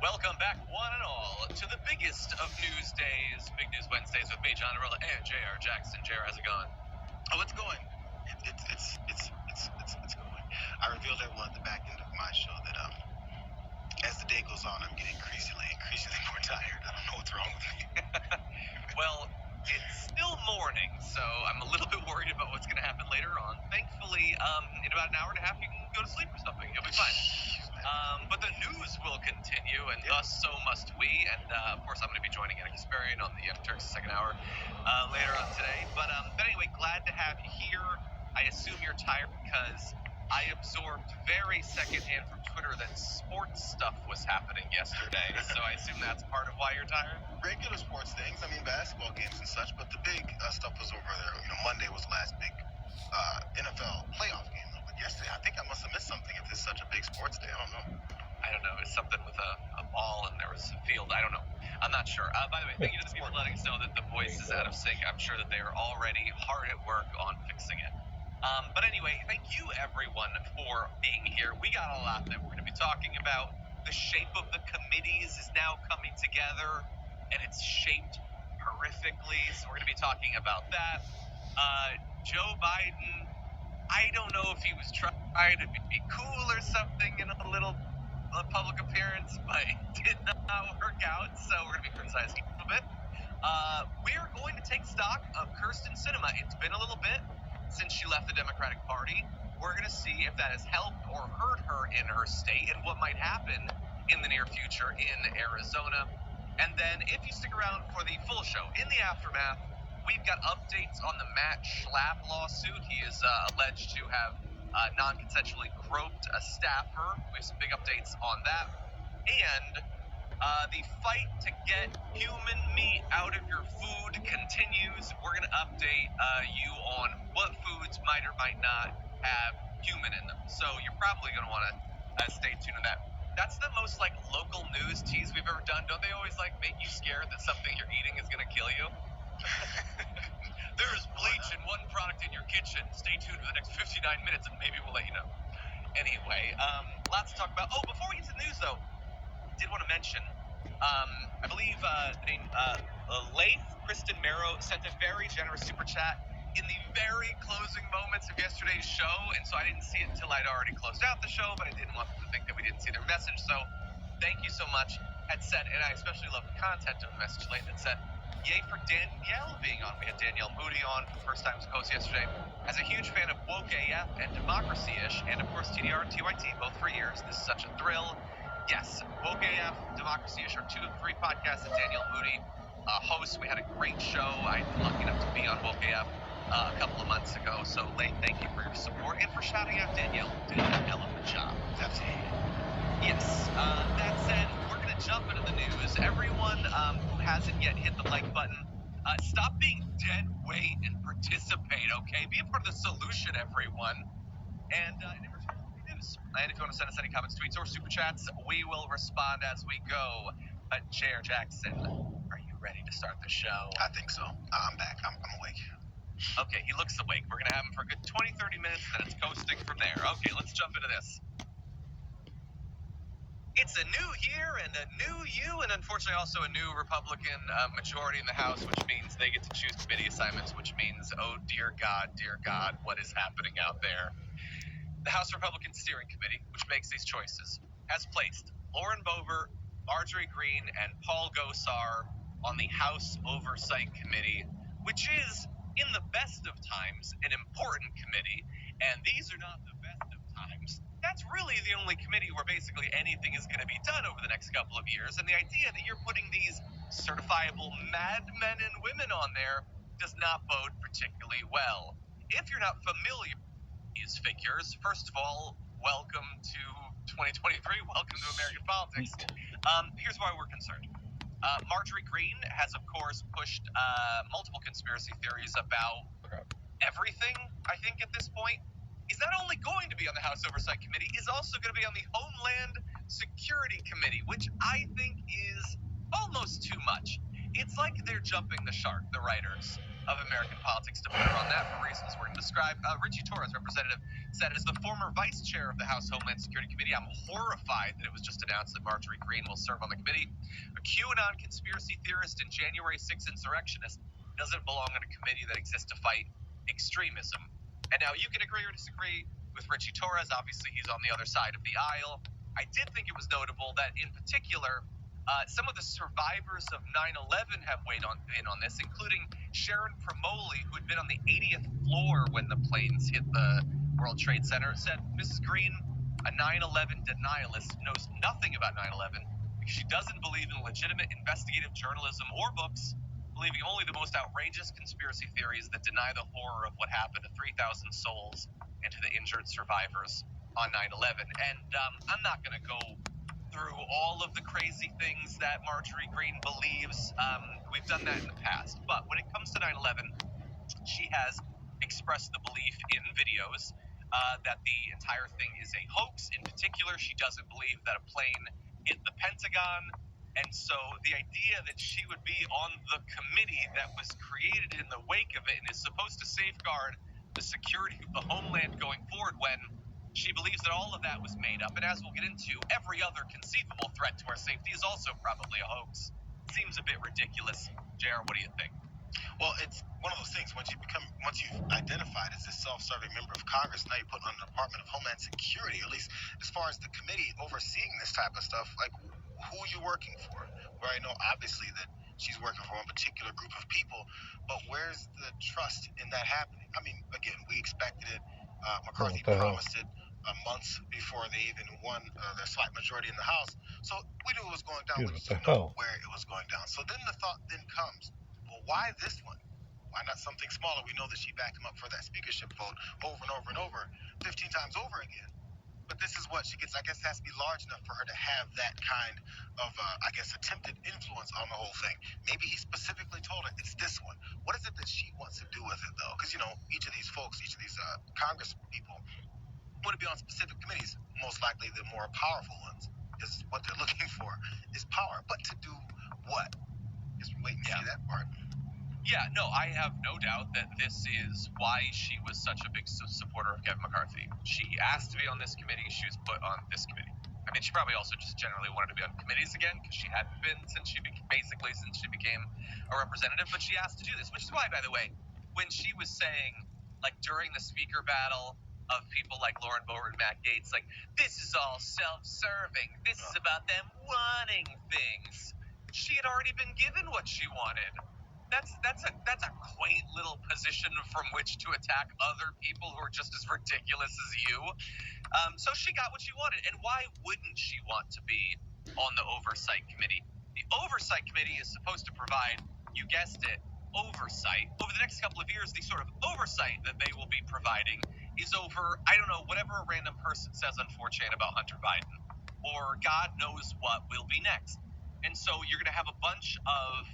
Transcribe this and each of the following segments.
Welcome back, one and all, to the biggest of news days, Big News Wednesdays with me, John Arella, and J.R. Jackson. J.R., how's it going? Oh, it's going. It's going. I revealed everyone at the back end of my show that as the day goes on, I'm getting increasingly more tired. I don't know what's wrong with me. Well, it's still morning, so I'm a little bit worried about what's going to happen later on. Thankfully, in about an hour and a half, you can go to sleep or something. You'll be fine. But the news will continue, and thus so must we. And of course, I'm going to be joining Anna Kasparian on the Turks second hour later on today. But anyway, glad to have you here. I assume you're tired because I absorbed very secondhand from Twitter that sports stuff was happening yesterday. So I assume that's part of why you're tired. Regular sports things, I mean basketball games and such, but the big stuff was over there. Monday was the last big NFL playoff game. But yesterday, I think I must have missed something if it's such a big sports day. I don't know. It's something with a ball and there was a field. I don't know. I'm not sure. By the way, thank you to the people letting us know that the voice is out of sync. I'm sure that they are already hard at work on fixing it. But anyway, thank you everyone for being here. We got a lot that we're going to be talking about. The shape of the committees is now coming together, and it's shaped horrifically. So we're going to be talking about that. Joe Biden, I don't know if he was trying to be cool or something in a little public appearance, but it did not work out. So we're going to be criticizing a little bit. We're going to take stock of Kyrsten Sinema. It's been a little bit since she left the Democratic Party. We're going to see if that has helped or hurt her in her state and what might happen in the near future in Arizona. And then if you stick around for the full show, in the aftermath, we've got updates on the Matt Schlapp lawsuit. He is alleged to have non-consensually groped a staffer. We have some big updates on that. And the fight to get human meat out of your food continues. We're going to update you on what foods might or might not have human in them. So you're probably going to want to stay tuned to that. That's the most local news tease we've ever done. Don't they always make you scared that something you're eating is going to kill you? There's bleach in one product in your kitchen. Stay tuned for the next 59 minutes and maybe we'll let you know. Anyway, lots to talk about. Oh, before we get to the news though, did want to mention, I believe Leif Kristen Marrow sent a very generous super chat in the very closing moments of yesterday's show, and so I didn't see it until I'd already closed out the show, but I didn't want them to think that we didn't see their message, so thank you so much. Had said, and I especially love the content of the message late that said, yay for Danielle being on. We had Danielle Moody on for the first time as a host yesterday. As a huge fan of Woke AF and Democracy-ish, and of course TDR and TYT, both for years, this is such a thrill. Yes, Woke AF, Democracy-ish are 2 of 3 podcasts that Danielle Moody hosts. We had a great show. I'm lucky enough to be on Woke AF a couple of months ago. So, Lane, thank you for your support and for shouting out Danielle. Did a hell of a job. Yes. That said, we're going to jump into the news. Everyone who hasn't yet hit the like button, stop being dead weight and participate, okay? Be a part of the solution, everyone. And in return for the news. And if you want to send us any comments, tweets, or super chats, we will respond as we go. J.R. Jackson, are you ready to start the show? I think so. I'm back. I'm awake. Okay, he looks awake. We're going to have him for a good 20, 30 minutes, then it's coasting from there. Okay, let's jump into this. It's a new year and a new you, and unfortunately also a new Republican majority in the House, which means they get to choose committee assignments, which means, oh, dear God, what is happening out there? The House Republican Steering Committee, which makes these choices, has placed Lauren Boebert, Marjorie Greene, and Paul Gosar on the House Oversight Committee, which is, in the best of times, an important committee, and these are not the best of times. That's really the only committee where basically anything is going to be done over the next couple of years, and the idea that you're putting these certifiable madmen and women on there does not bode particularly well. If you're not familiar with these figures, first of all, welcome to 2023, welcome to American politics. Here's why we're concerned. Marjorie Greene has, of course, pushed multiple conspiracy theories about everything, I think, at this point. He's not only going to be on the House Oversight Committee, he's also going to be on the Homeland Security Committee, which I think is almost too much. It's like they're jumping the shark, the writers. of American politics to put her on that for reasons we're going to describe. Richie Torres, representative, said, as the former vice chair of the House Homeland Security Committee, I'm horrified that it was just announced that Marjorie Greene will serve on the committee. A QAnon conspiracy theorist and January 6th insurrectionist doesn't belong on a committee that exists to fight extremism. And now you can agree or disagree with Richie Torres. Obviously, he's on the other side of the aisle. I did think it was notable that, in particular, some of the survivors of 9/11 have weighed in on this, including Sharon Promoli, who had been on the 80th floor when the planes hit the World Trade Center, said Mrs. Greene, a 9/11 denialist, knows nothing about 9/11 because she doesn't believe in legitimate investigative journalism or books, believing only the most outrageous conspiracy theories that deny the horror of what happened to 3,000 souls and to the injured survivors on 9/11. And I'm not going to go through all of the crazy things that Marjorie Greene believes. We've done that in the past. But when it comes to 9/11, she has expressed the belief in videos that the entire thing is a hoax. In particular, she doesn't believe that a plane hit the Pentagon. And so the idea that she would be on the committee that was created in the wake of it and is supposed to safeguard the security of the homeland going forward, when she believes that all of that was made up. And as we'll get into, every other conceivable threat to our safety is also probably a hoax. Seems a bit ridiculous. JR, what do you think? Well, it's one of those things. Once you've identified as a self-serving member of Congress, now you're putting on the Department of Homeland Security, at least as far as the committee overseeing this type of stuff. Like, who are you working for? Where I know obviously that she's working for one particular group of people, but where's the trust in that happening? I mean, again, we expected it. McCarthy promised it months before they even won their slight majority in the House. So we knew it was going down. We just didn't know where it was going down. So then the thought then comes, well, why this one? Why not something smaller? We know that she backed him up for that speakership vote over and over and over, 15 times over again. But this is what she gets. I guess it has to be large enough for her to have that kind of, attempted influence on the whole thing. Maybe he specifically told her it's this one. What is it that she wants to do with it, though? Because, each of these folks, each of these Congress people want to be on specific committees. Most likely the more powerful ones is what they're looking for, is power. But to do what? Just wait and see that part. Yeah, no, I have no doubt that this is why she was such a big supporter of Kevin McCarthy. She asked to be on this committee. She was put on this committee. I mean, she probably also just generally wanted to be on committees again because she hadn't been since she became a representative. But she asked to do this, which is why, by the way, when she was saying, like, during the speaker battle of people like Lauren Boebert and Matt Gaetz, like, this is all self-serving. This is about them wanting things. She had already been given what she wanted. That's a quaint little position from which to attack other people who are just as ridiculous as you. So she got what she wanted. And why wouldn't she want to be on the Oversight Committee? The Oversight Committee is supposed to provide, you guessed it, oversight. Over the next couple of years, the sort of oversight that they will be providing is over, I don't know, whatever a random person says on 4chan about Hunter Biden, or God knows what will be next. And so you're going to have a bunch of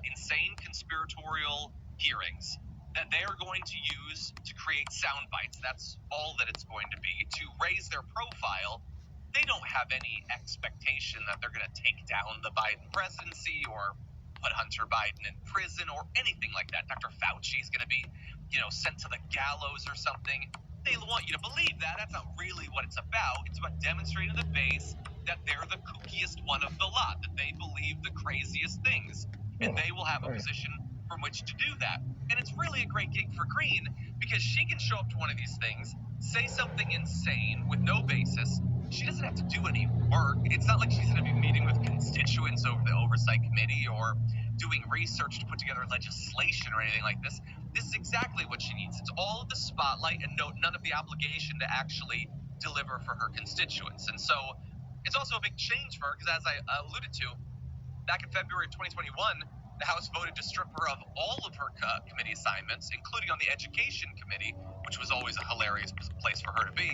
insane conspiratorial hearings that they are going to use to create sound bites. That's all that it's going to be, to raise their profile. They don't have any expectation that they're going to take down the Biden presidency or put Hunter Biden in prison or anything like that. Dr. Fauci is going to be, sent to the gallows or something. They want you to believe that. That's not really what it's about. It's about demonstrating to the base that they're the kookiest one of the lot, that they believe the craziest things, and they will have a position from which to do that. And it's really a great gig for Greene because she can show up to one of these things, say something insane with no basis. She doesn't have to do any work. It's not like she's going to be meeting with constituents over the Oversight Committee or doing research to put together legislation or anything like this. This is exactly what she needs. It's all of the spotlight and none of the obligation to actually deliver for her constituents. And so it's also a big change for her because, as I alluded to, back in February of 2021, the House voted to strip her of all of her committee assignments, including on the Education Committee, which was always a hilarious place for her to be,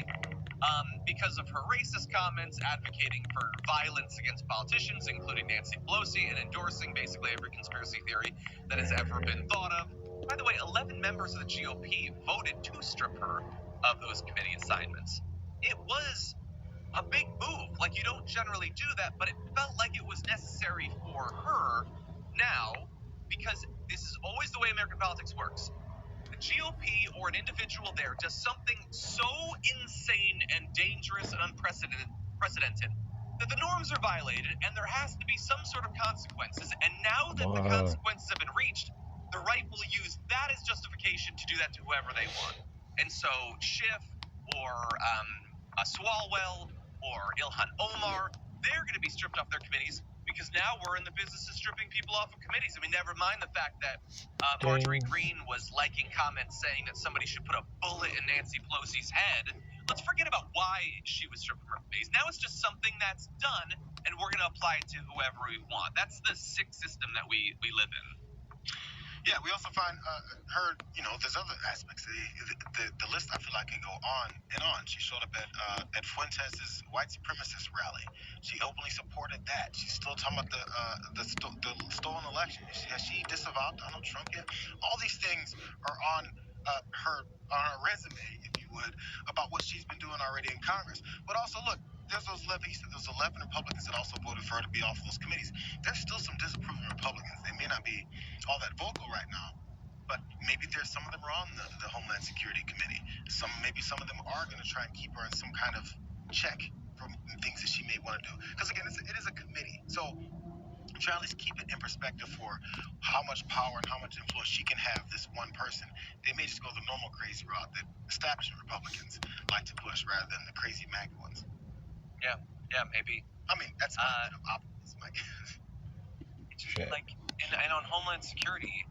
because of her racist comments, advocating for violence against politicians, including Nancy Pelosi, and endorsing basically every conspiracy theory that has ever been thought of. By the way, 11 members of the GOP voted to strip her of those committee assignments. It was a big move. Like, you don't generally do that, but it felt like it was necessary for her now because this is always the way American politics works. The GOP or an individual there does something so insane and dangerous and unprecedented that the norms are violated and there has to be some sort of consequences. And now that the consequences have been reached, the right will use that as justification to do that to whoever they want. And so Schiff or Swalwell or Ilhan Omar, they're going to be stripped off their committees because now we're in the business of stripping people off of committees. I mean, never mind the fact that Marjorie Greene was liking comments saying that somebody should put a bullet in Nancy Pelosi's head. Let's forget about why she was stripped from her committees. Now it's just something that's done, and we're going to apply it to whoever we want. That's the sick system that we live in. Yeah, we also find her, there's other aspects. The list, I feel like, can go on and on. She showed up at Fuentes' white supremacist rally. She openly supported that. She's still talking about the stolen election. Has she disavowed Donald Trump yet? All these things are on her resume, if you would, about what she's been doing already in Congress. But also, look, there's those 11. He said there's 11 Republicans that also voted for her to be off those committees. There's still some disapproving Republicans. They may not be all that vocal right now, but maybe there's some of them are on the Homeland Security Committee. Maybe some of them are going to try and keep her in some kind of check from things that she may want to do. Because again, it is a committee, so try at least keep it in perspective for how much power and how much influence she can have, this one person. They may just go the normal crazy route that establishment Republicans like to push rather than the crazy MAGA ones. Yeah, maybe. I mean, that's my bit of optimism, I guess. Like, and on Homeland Security,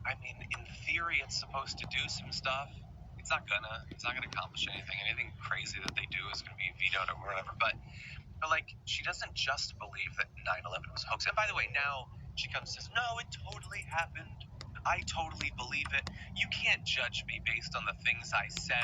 I mean, in theory, it's supposed to do some stuff. It's not gonna accomplish anything. Anything crazy that they do is gonna be vetoed or whatever. But like, she doesn't just believe that 9/11 was a hoax. And by the way, now she comes and says, no, it totally happened. I totally believe it. You can't judge me based on the things I said.